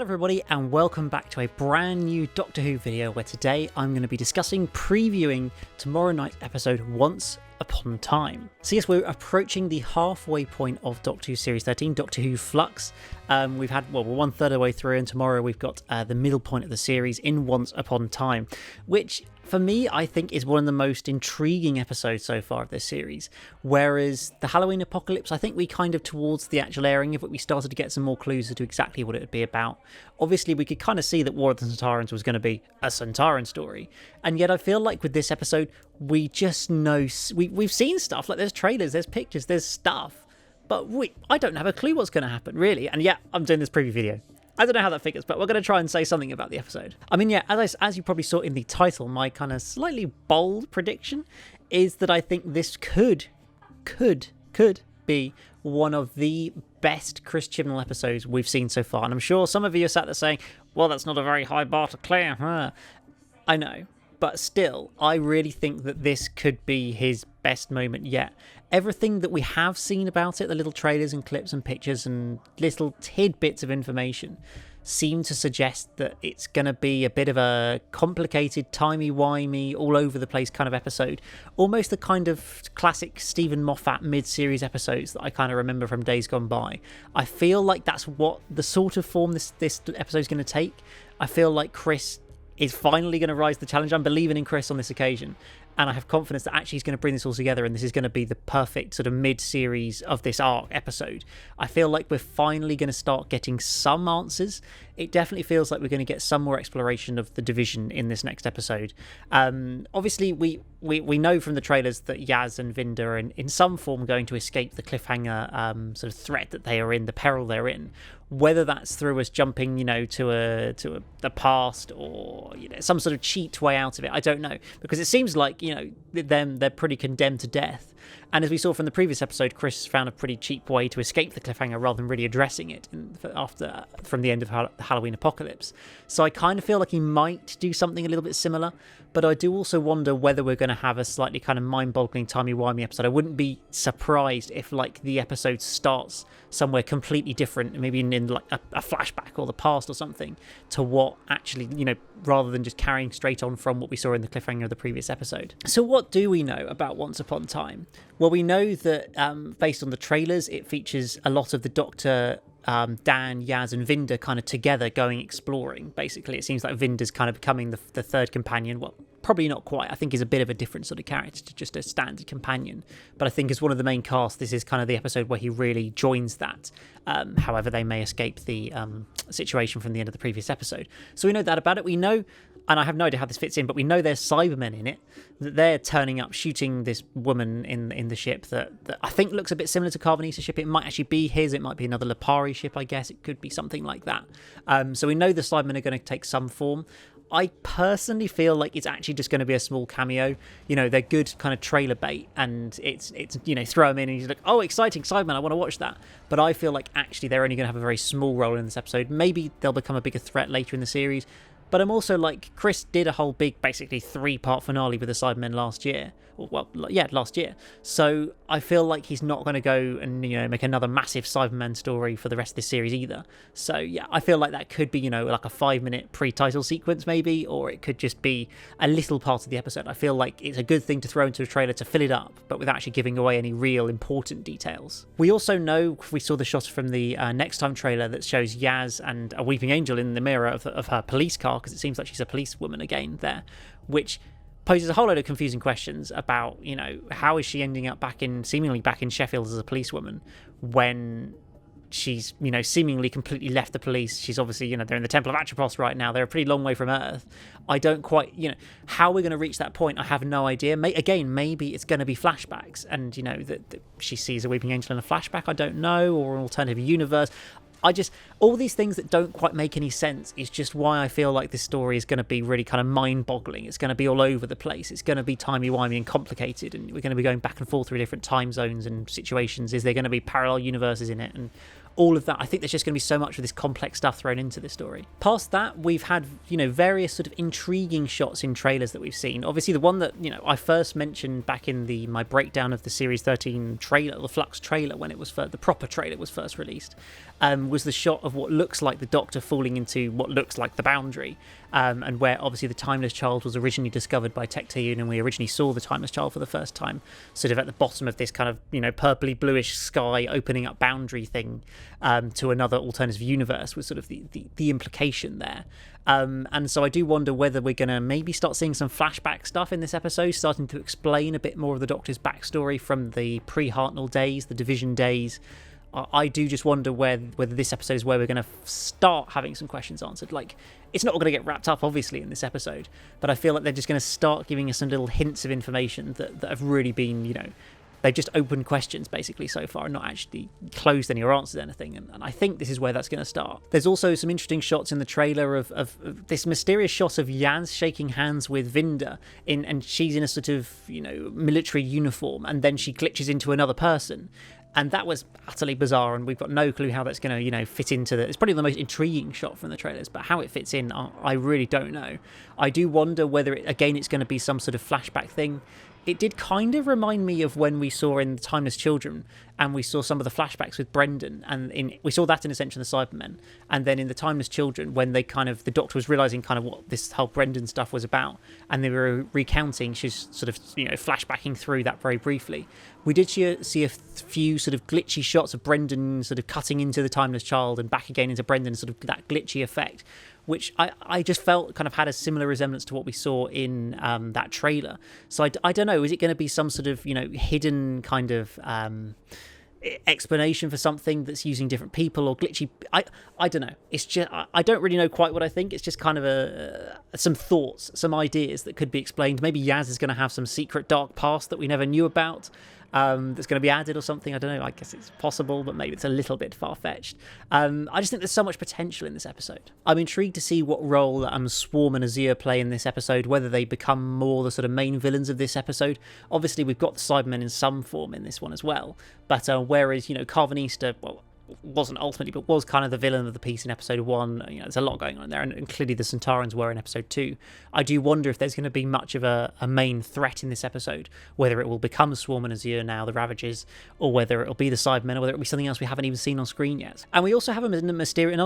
Hello everybody and welcome back to a brand new Doctor Who video where today I'm going to be previewing tomorrow night's episode Once Upon a Time. So yes, we're approaching the halfway point of Doctor Who Series 13, Doctor Who Flux. We're one third of the way through, and tomorrow we've got the middle point of the series in Once Upon a Time, which for me I think is one of the most intriguing episodes so far of this series. Whereas the Halloween Apocalypse, I think we kind of towards the actual airing of it, we started to get some more clues as to exactly what it would be about. Obviously we could kind of see that War of the Centaurans was going to be a Centauran story, and yet I feel like with this episode we just know, we've seen stuff, like there's trailers, there's pictures, there's stuff, but I don't have a clue what's going to happen, really. And yeah, I'm doing this preview video. I don't know how that figures, but we're going to try and say something about the episode. I mean, yeah, as you probably saw in the title, my kind of slightly bold prediction is that I think this could be one of the best Chris Chibnall episodes we've seen so far. And I'm sure some of you are sat there saying, well, that's not a very high bar to clear. Huh? I know. But still, I really think that this could be his best moment yet. Everything that we have seen about it, the little trailers and clips and pictures and little tidbits of information, seem to suggest that it's going to be a bit of a complicated, timey-wimey, all-over-the-place kind of episode. Almost the kind of classic Stephen Moffat mid-series episodes that I kind of remember from days gone by. I feel like that's what the sort of form this episode is going to take. I feel like Chris is finally going to rise to the challenge. I'm believing in Chris on this occasion, and I have confidence that actually he's going to bring this all together, and this is going to be the perfect sort of mid-series of this arc episode. I feel like we're finally going to start getting some answers. It definitely feels like we're going to get some more exploration of the division in this next episode. Obviously, we know from the trailers that Yaz and Vinda are in some form going to escape the cliffhanger sort of threat that they are in, the peril they're in. Whether that's through us jumping, to the past, or some sort of cheat way out of it, I don't know, because it seems like they're pretty condemned to death. And as we saw from the previous episode, Chris found a pretty cheap way to escape the cliffhanger rather than really addressing it from the end of the Halloween Apocalypse. So I kind of feel like he might do something a little bit similar, but I do also wonder whether we're going to have a slightly kind of mind-boggling, timey-wimey episode. I wouldn't be surprised if the episode starts somewhere completely different, maybe in like a flashback or the past or something, to what actually, rather than just carrying straight on from what we saw in the cliffhanger of the previous episode. So what do we know about Once Upon a Time? Well, we know that based on the trailers, it features a lot of the Doctor, Dan, Yaz and Vinda kind of together going exploring. Basically, it seems like Vinda's kind of becoming the third companion. Well, probably not quite. I think he's a bit of a different sort of character to just a standard companion. But I think as one of the main cast, this is kind of the episode where he really joins that. However, they may escape the situation from the end of the previous episode. So we know that about it. We know, and I have no idea how this fits in, but we know there's Cybermen in it, that they're turning up, shooting this woman in the ship that I think looks a bit similar to Carbonese's ship. It might actually be his, it might be another Lipari ship, I guess. It could be something like that. So we know the Cybermen are going to take some form. I personally feel like it's actually just going to be a small cameo. They're good kind of trailer bait, and it's throw them in and he's like, oh, exciting, Cybermen, I want to watch that. But I feel like actually they're only going to have a very small role in this episode. Maybe they'll become a bigger threat later in the series. But I'm also like, Chris did a whole big, basically 3-part finale with the Cybermen last year. Last year. So I feel like he's not going to go and, make another massive Cyberman story for the rest of this series either. So yeah, I feel like that could be, like a 5-minute pre-title sequence maybe, or it could just be a little part of the episode. I feel like it's a good thing to throw into a trailer to fill it up, but without actually giving away any real important details. We also know, we saw the shot from the Next Time trailer that shows Yaz and a weeping angel in the mirror of her police car, because it seems like she's a policewoman again there, which poses a whole load of confusing questions about, how is she ending up seemingly back in Sheffield as a policewoman when she's, seemingly completely left the police. She's obviously, they're in the Temple of Atropos right now. They're a pretty long way from Earth. I don't quite, how we're going to reach that point, I have no idea. Again, maybe it's going to be flashbacks and, that she sees a weeping angel in a flashback. I don't know, or an alternative universe. All these things that don't quite make any sense is just why I feel like this story is going to be really kind of mind-boggling. It's going to be all over the place. It's going to be timey-wimey and complicated, and we're going to be going back and forth through different time zones and situations. Is there going to be parallel universes in it? And all of that. I think there's just going to be so much of this complex stuff thrown into this story. Past that, we've had, various sort of intriguing shots in trailers that we've seen. Obviously, the one that, I first mentioned back in my breakdown of the Series 13 trailer, the Flux trailer, when it was the proper trailer was first released, was the shot of what looks like the Doctor falling into what looks like the boundary, and where obviously the Timeless Child was originally discovered by Tecteun, and we originally saw the Timeless Child for the first time, sort of at the bottom of this kind of, purpley bluish sky opening up boundary thing to another alternative universe, was sort of the implication there. And so I do wonder whether we're going to maybe start seeing some flashback stuff in this episode, starting to explain a bit more of the Doctor's backstory from the pre-Hartnell days, the Division days. I do just wonder whether this episode is where we're going to start having some questions answered. Like, it's not going to get wrapped up, obviously, in this episode, but I feel like they're just going to start giving us some little hints of information that have really been, they've just opened questions basically so far and not actually closed any or answered anything, and I think this is where that's going to start. There's also some interesting shots in the trailer of this mysterious shot of Yaz shaking hands with Vinda, and she's in a sort of military uniform, and then she glitches into another person. And that was utterly bizarre, and we've got no clue how that's going to, fit into it's probably the most intriguing shot from the trailers, but how it fits in, I really don't know. I do wonder whether, it's going to be some sort of flashback thing. It did kind of remind me of when we saw in The Timeless Children, and we saw some of the flashbacks with Brendan, and we saw that in Ascension of the Cybermen, and then in The Timeless Children, when the Doctor was realising kind of what this whole Brendan stuff was about, and they were recounting, she's sort of, flashbacking through that very briefly. We did see a few sort of glitchy shots of Brendan sort of cutting into the Timeless Child and back again into Brendan, sort of that glitchy effect, which I just felt kind of had a similar resemblance to what we saw in that trailer. So I don't know, is it going to be some sort of, hidden kind of explanation for something that's using different people or glitchy? I don't know. It's just, I don't really know quite what I think. It's just kind of some thoughts, some ideas that could be explained. Maybe Yaz is going to have some secret dark past that we never knew about, that's going to be added or something. I don't know. I guess it's possible, but maybe it's a little bit far-fetched. I just think there's so much potential in this episode. I'm intrigued to see what role Swarm and Azir play in this episode, whether they become more the sort of main villains of this episode. Obviously, we've got the Cybermen in some form in this one as well, but whereas, Carvanista, well, wasn't ultimately, but was kind of the villain of the piece in episode 1. There's a lot going on in there, and clearly the Centaurans were in episode 2. I do wonder if there's going to be much of a main threat in this episode, whether it will become Swarm and Azir now, the Ravagers, or whether it'll be the Cybermen, or whether it'll be something else we haven't even seen on screen yet. And we also have another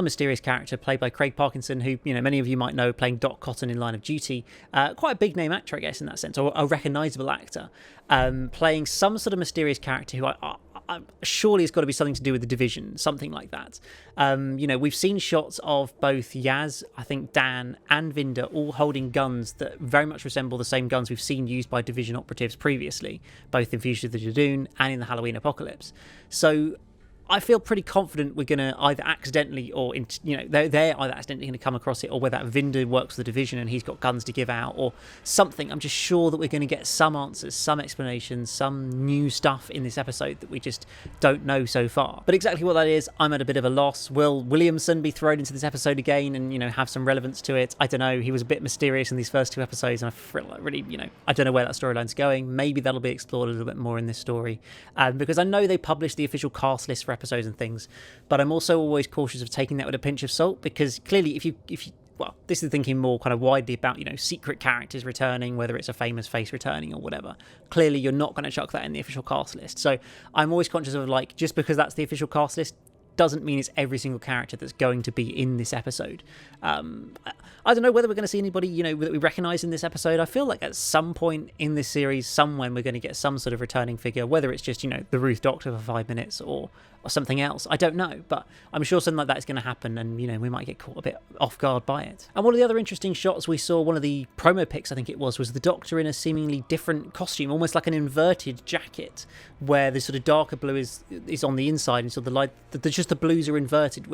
mysterious character played by Craig Parkinson, who many of you might know, playing Doc Cotton in Line of Duty. Quite a big name actor, I guess, in that sense, or a recognisable actor, playing some sort of mysterious character who surely it's got to be something to do with the Division, something like that. We've seen shots of both Yaz, I think Dan, and Vinda all holding guns that very much resemble the same guns we've seen used by Division operatives previously, both in Fugitive of the Jadoon and in the Halloween Apocalypse. So I feel pretty confident we're going to either accidentally or, they're either accidentally going to come across it, or whether Vinda works for the Division and he's got guns to give out or something. I'm just sure that we're going to get some answers, some explanations, some new stuff in this episode that we just don't know so far. But exactly what that is, I'm at a bit of a loss. Will Williamson be thrown into this episode again and, have some relevance to it? I don't know. He was a bit mysterious in these first 2 episodes, and I feel like really, I don't know where that storyline's going. Maybe that'll be explored a little bit more in this story, because I know they published the official cast list for episodes and things, but I'm also always cautious of taking that with a pinch of salt, because clearly if you well, this is thinking more kind of widely about, secret characters returning, whether it's a famous face returning or whatever. Clearly you're not going to chuck that in the official cast list. So I'm always conscious of, just because that's the official cast list doesn't mean it's every single character that's going to be in this episode. I don't know whether we're going to see anybody, that we recognise in this episode. I feel like at some point in this series, somewhere we're going to get some sort of returning figure, whether it's just, the Ruth Doctor for 5 minutes or something else. I don't know, but I'm sure something like that is going to happen, and, we might get caught a bit off guard by it. And one of the other interesting shots we saw, one of the promo pics, I think it was the Doctor in a seemingly different costume, almost like an inverted jacket, where the sort of darker blue is on the inside, and so the light, just the blues are inverted,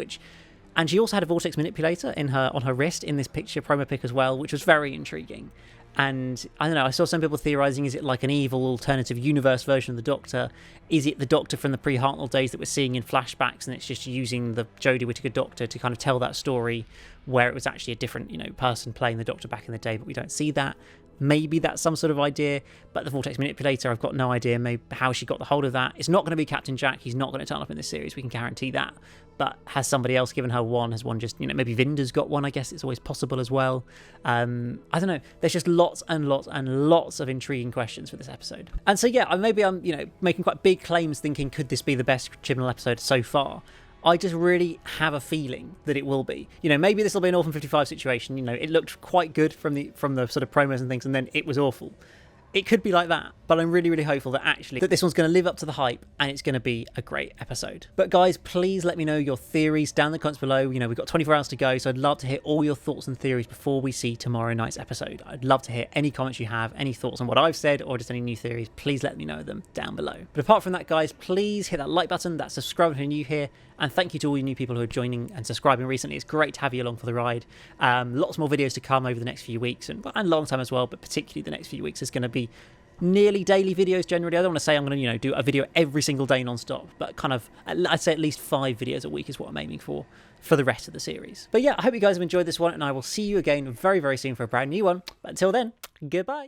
and she also had a vortex manipulator on her wrist in this promo pic as well, which was very intriguing. And I don't know, I saw some people theorising, is it like an evil alternative universe version of the Doctor? Is it the Doctor from the pre-Hartnell days that we're seeing in flashbacks, and it's just using the Jodie Whittaker Doctor to kind of tell that story, where it was actually a different, person playing the Doctor back in the day, but we don't see that? Maybe that's some sort of idea, but the Vortex Manipulator, I've got no idea maybe how she got the hold of that. It's not going to be Captain Jack. He's not going to turn up in this series. We can guarantee that. But has somebody else given her one? Has one just, maybe Vinder's got one? I guess it's always possible as well. I don't know. There's just lots and lots and lots of intriguing questions for this episode. And so, yeah, maybe I'm, making quite big claims thinking, could this be the best Chibnall episode so far? I just really have a feeling that it will be. Maybe this will be an Orphan 55 situation. It looked quite good from the sort of promos and things, and then it was awful. It could be like that, but I'm really, really hopeful that this one's going to live up to the hype and it's going to be a great episode. But guys, please let me know your theories down in the comments below. We've got 24 hours to go, so I'd love to hear all your thoughts and theories before we see tomorrow night's episode. I'd love to hear any comments you have, any thoughts on what I've said, or just any new theories. Please let me know them down below. But apart from that, guys, please hit that like button, that subscribe if you're new here, and thank you to all you new people who are joining and subscribing recently. It's great to have you along for the ride. Lots more videos to come over the next few weeks and long time as well, but particularly the next few weeks is going to be nearly daily videos generally. I don't want to say I'm going to, do a video every single day non-stop, but kind of, I'd say at least 5 videos a week is what I'm aiming for the rest of the series. But yeah, I hope you guys have enjoyed this one, and I will see you again very, very soon for a brand new one. But until then, goodbye.